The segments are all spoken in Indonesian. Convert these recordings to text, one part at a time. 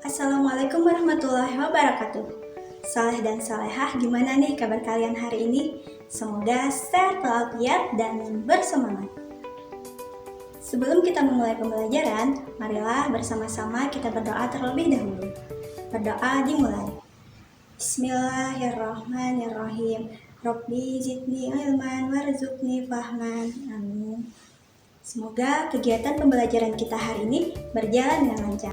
Assalamualaikum warahmatullahi wabarakatuh. Saleh dan salehah, gimana nih kabar kalian hari ini? Semoga sehat walafiat dan bersemangat. Sebelum kita memulai pembelajaran, marilah bersama-sama kita berdoa terlebih dahulu. Berdoa dimulai. Bismillahirrahmanirrahim. Rabbi zidni ilman warzuqni fahman. Amin. Semoga kegiatan pembelajaran kita hari ini berjalan dengan lancar.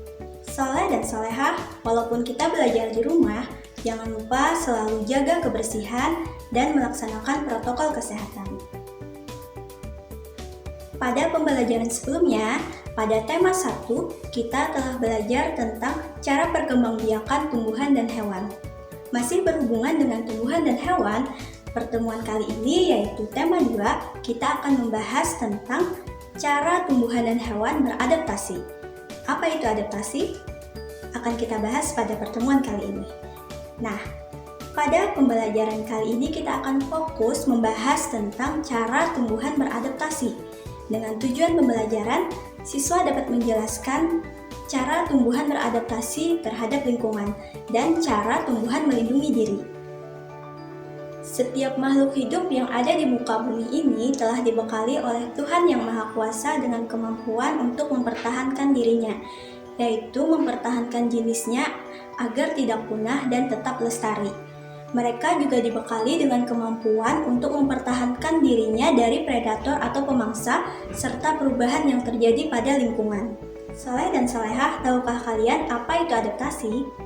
Saleh dan salehah, walaupun kita belajar di rumah, jangan lupa selalu jaga kebersihan dan melaksanakan protokol kesehatan. Pada pembelajaran sebelumnya, pada tema 1, kita telah belajar tentang cara perkembangbiakan tumbuhan dan hewan. Masih berhubungan dengan tumbuhan dan hewan, pertemuan kali ini yaitu tema 2, kita akan membahas tentang cara tumbuhan dan hewan beradaptasi. Apa itu adaptasi? Akan kita bahas pada pertemuan kali ini. Nah, pada pembelajaran kali ini kita akan fokus membahas tentang cara tumbuhan beradaptasi. Dengan tujuan pembelajaran, siswa dapat menjelaskan cara tumbuhan beradaptasi terhadap lingkungan dan cara tumbuhan melindungi diri. Setiap makhluk hidup yang ada di muka bumi ini telah dibekali oleh Tuhan Yang Maha Kuasa dengan kemampuan untuk mempertahankan dirinya, yaitu mempertahankan jenisnya agar tidak punah dan tetap lestari. Mereka juga dibekali dengan kemampuan untuk mempertahankan dirinya dari predator atau pemangsa, serta perubahan yang terjadi pada lingkungan. Saleh dan salehah, tahukah kalian apa itu adaptasi?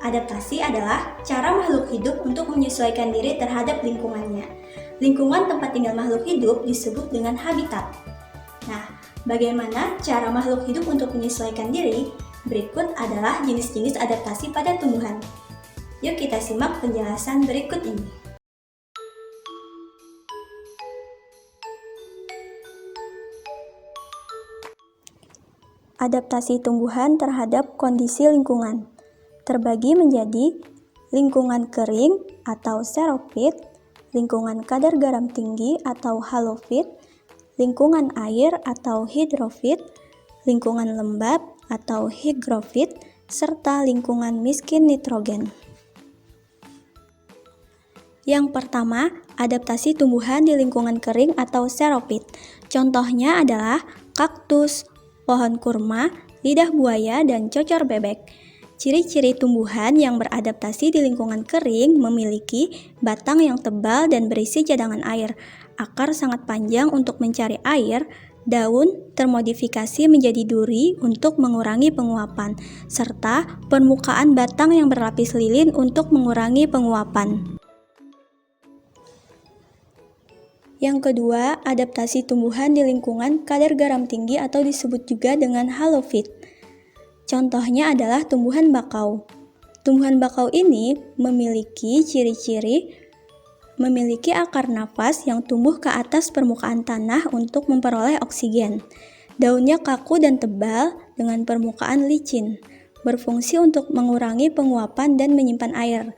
Adaptasi adalah cara makhluk hidup untuk menyesuaikan diri terhadap lingkungannya. Lingkungan tempat tinggal makhluk hidup disebut dengan habitat. Nah, bagaimana cara makhluk hidup untuk menyesuaikan diri? Berikut adalah jenis-jenis adaptasi pada tumbuhan. Yuk kita simak penjelasan berikut ini. Adaptasi tumbuhan terhadap kondisi lingkungan terbagi menjadi lingkungan kering atau xerophyt, lingkungan kadar garam tinggi atau halophyt, lingkungan air atau hidrofit, lingkungan lembab atau hygrofit, serta lingkungan miskin nitrogen. Yang pertama, adaptasi tumbuhan di lingkungan kering atau xerophyt. Contohnya adalah kaktus, pohon kurma, lidah buaya, dan cocor bebek. Ciri-ciri tumbuhan yang beradaptasi di lingkungan kering memiliki batang yang tebal dan berisi cadangan air, akar sangat panjang untuk mencari air, daun termodifikasi menjadi duri untuk mengurangi penguapan, serta permukaan batang yang berlapis lilin untuk mengurangi penguapan. Yang kedua, adaptasi tumbuhan di lingkungan kadar garam tinggi atau disebut juga dengan halophyt. Contohnya adalah tumbuhan bakau. Tumbuhan bakau ini memiliki ciri-ciri memiliki akar napas yang tumbuh ke atas permukaan tanah untuk memperoleh oksigen. Daunnya kaku dan tebal dengan permukaan licin, berfungsi untuk mengurangi penguapan dan menyimpan air.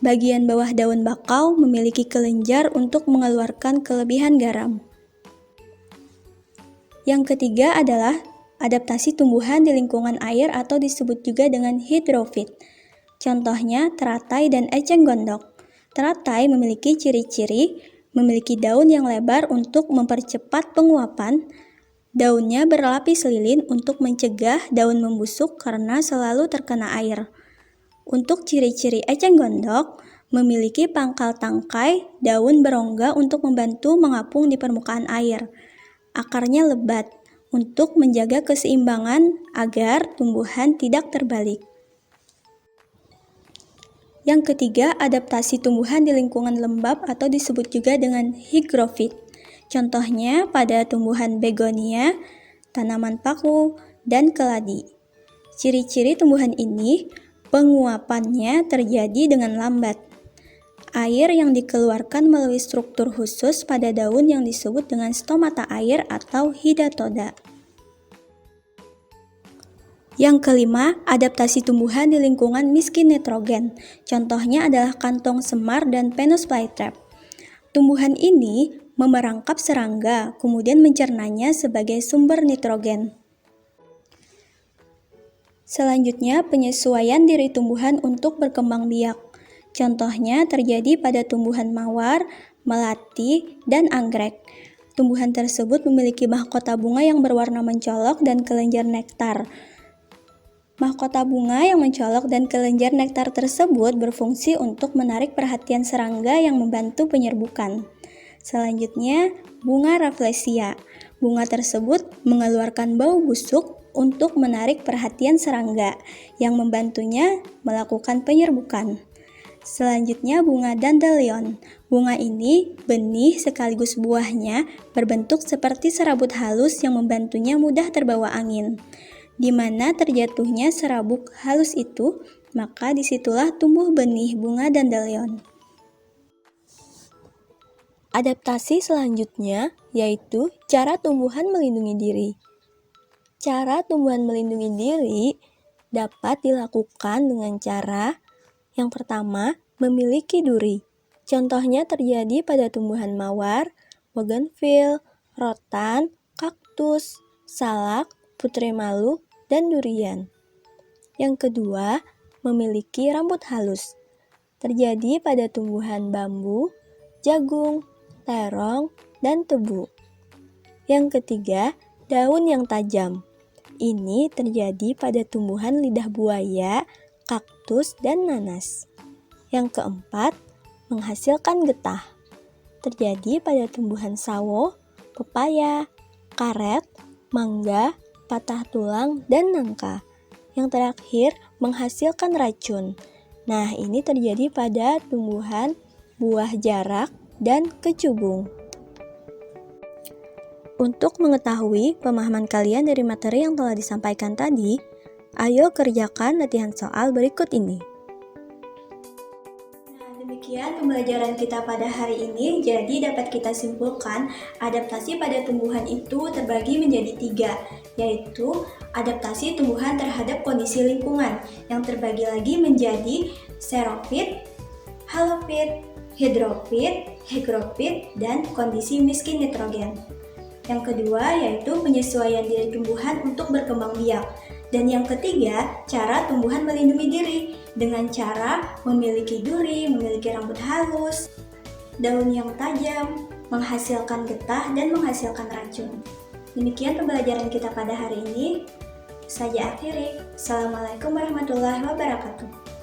Bagian bawah daun bakau memiliki kelenjar untuk mengeluarkan kelebihan garam. Yang ketiga adalah adaptasi tumbuhan di lingkungan air atau disebut juga dengan hidrofit. Contohnya teratai dan eceng gondok. Teratai memiliki ciri-ciri memiliki daun yang lebar untuk mempercepat penguapan. Daunnya berlapis lilin untuk mencegah daun membusuk karena selalu terkena air. Untuk ciri-ciri eceng gondok, memiliki pangkal tangkai, daun berongga untuk membantu mengapung di permukaan air. Akarnya lebat untuk menjaga keseimbangan agar tumbuhan tidak terbalik. Yang ketiga, adaptasi tumbuhan di lingkungan lembab atau disebut juga dengan hygrofit. Contohnya pada tumbuhan begonia, tanaman paku, dan keladi. Ciri-ciri tumbuhan ini, penguapannya terjadi dengan lambat. Air yang dikeluarkan melalui struktur khusus pada daun yang disebut dengan stomata air atau hidatoda. Yang kelima, adaptasi tumbuhan di lingkungan miskin nitrogen. Contohnya adalah kantong semar dan Venus flytrap. Tumbuhan ini memerangkap serangga, kemudian mencernanya sebagai sumber nitrogen. Selanjutnya, penyesuaian diri tumbuhan untuk berkembang biak. Contohnya terjadi pada tumbuhan mawar, melati, dan anggrek. Tumbuhan tersebut memiliki mahkota bunga yang berwarna mencolok dan kelenjar nektar. Mahkota bunga yang mencolok dan kelenjar nektar tersebut berfungsi untuk menarik perhatian serangga yang membantu penyerbukan. Selanjutnya, bunga rafflesia. Bunga tersebut mengeluarkan bau busuk untuk menarik perhatian serangga yang membantunya melakukan penyerbukan. Selanjutnya, bunga dandelion. Bunga ini benih sekaligus buahnya berbentuk seperti serabut halus yang membantunya mudah terbawa angin. Di mana terjatuhnya serabut halus itu, maka disitulah tumbuh benih bunga dandelion. Adaptasi selanjutnya yaitu cara tumbuhan melindungi diri. Cara tumbuhan melindungi diri dapat dilakukan dengan cara yang pertama, memiliki duri. Contohnya terjadi pada tumbuhan mawar, bougainville, rotan, kaktus, salak, putri malu, dan durian. Yang kedua, memiliki rambut halus. Terjadi pada tumbuhan bambu, jagung, terong, dan tebu. Yang ketiga, daun yang tajam. Ini terjadi pada tumbuhan lidah buaya, kaktus, dan nanas. Yang keempat, menghasilkan getah. Terjadi pada tumbuhan sawo, pepaya, karet, mangga, patah tulang, dan nangka. Yang terakhir, menghasilkan racun. Nah, ini terjadi pada tumbuhan buah jarak dan kecubung. Untuk mengetahui pemahaman kalian dari materi yang telah disampaikan tadi, ayo kerjakan latihan soal berikut ini. Demikian pembelajaran kita pada hari ini, jadi dapat kita simpulkan adaptasi pada tumbuhan itu terbagi menjadi 3, yaitu adaptasi tumbuhan terhadap kondisi lingkungan, yang terbagi lagi menjadi xerofit, halofit, hidrofit, hygrofit, dan kondisi miskin nitrogen. Yang kedua yaitu penyesuaian diri tumbuhan untuk berkembang biak. Dan yang ketiga, cara tumbuhan melindungi diri dengan cara memiliki duri, memiliki rambut halus, daun yang tajam, menghasilkan getah, dan menghasilkan racun. Demikian pembelajaran kita pada hari ini. Saya akhiri. Assalamualaikum warahmatullahi wabarakatuh.